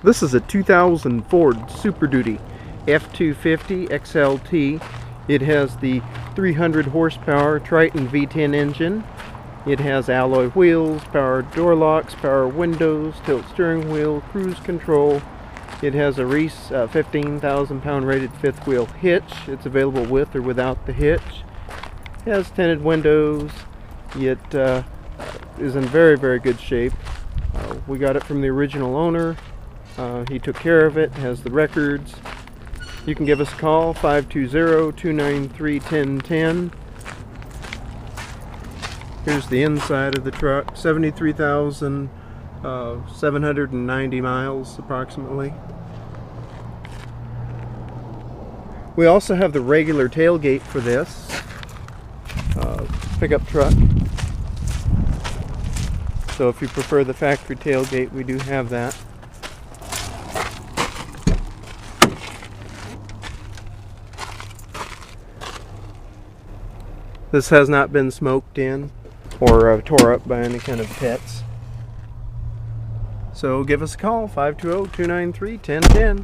This is a 2000 Ford Super Duty F250 XLT. It has the 300 horsepower Triton V10 engine. It has alloy wheels, power door locks, power windows, tilt steering wheel, cruise control. It has a Reese 15,000 pound rated fifth wheel hitch. It's available with or without the hitch. It has tinted windows. It is in very good shape. We got it from the original owner. He took care of it, has the records. You can give us a call, 520-293-1010. Here's the inside of the truck, 73,790 miles approximately. We also have the regular tailgate for this pickup truck. So if you prefer the factory tailgate, we do have that. This has not been smoked in or tore up by any kind of pets. So give us a call, 520-293-1010.